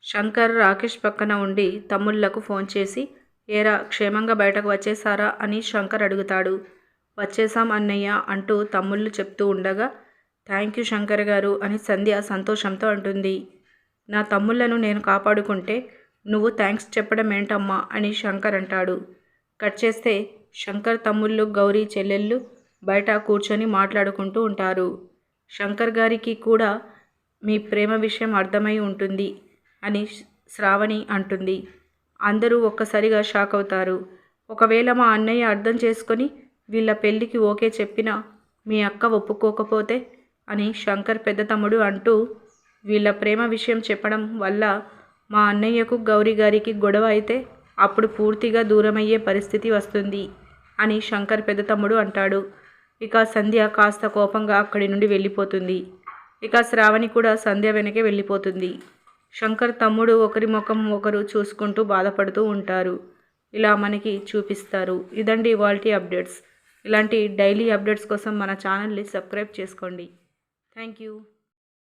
శంకర్ రాకేష్ పక్కన ఉండి తమ్ముళ్లకు ఫోన్ చేసి, ఏరా క్షేమంగా బయటకు వచ్చేసారా అని శంకర్ అడుగుతాడు. వచ్చేసాం అన్నయ్య అంటూ తమ్ముళ్ళు చెప్తూ ఉండగా, థ్యాంక్ యూ శంకర్ గారు అని సంధ్య సంతోషంతో అంటుంది. నా తమ్ముళ్లను నేను కాపాడుకుంటే నువ్వు థ్యాంక్స్ చెప్పడం ఏంటమ్మా అని శంకర్ అంటాడు. కట్ చేస్తే శంకర్ తమ్ముళ్ళు గౌరీ చెల్లెళ్ళు బయట కూర్చొని మాట్లాడుకుంటూ ఉంటారు. శంకర్ గారికి కూడా మీ ప్రేమ విషయం అర్థమై ఉంటుంది అని శ్రావణి అంటుంది. అందరూ ఒక్కసారిగా షాక్ అవుతారు. ఒకవేళ మా అన్నయ్య అర్థం చేసుకొని వీళ్ళ పెళ్ళికి ఓకే చెప్పినా మీ అక్క ఒప్పుకోకపోతే అని శంకర్ పెద్ద తమ్ముడు అంటూ, వీళ్ళ ప్రేమ విషయం చెప్పడం వల్ల మా అన్నయ్యకు గౌరీ గారికి గొడవ అయితే అప్పుడు పూర్తిగా దూరమయ్యే పరిస్థితి వస్తుంది అని శంకర్ పెద్ద తమ్ముడు అంటాడు. ఇక సంధ్య కాస్త కోపంగా అక్కడి నుండి వెళ్ళిపోతుంది. ఇక శ్రావణి కూడా సంధ్య వెనకే వెళ్ళిపోతుంది. శంకర్ తమ్ముడు ఒకరి ముఖం ఒకరు చూసుకుంటూ బాధపడుతూ ఉంటారు. ఇలా మనకి చూపిస్తారు. ఇదండి ఇవాల్టి అప్డేట్స్. ఇలాంటి డైలీ అప్డేట్స్ కోసం మన ఛానల్ని సబ్స్క్రైబ్ చేసుకోండి. Thank you.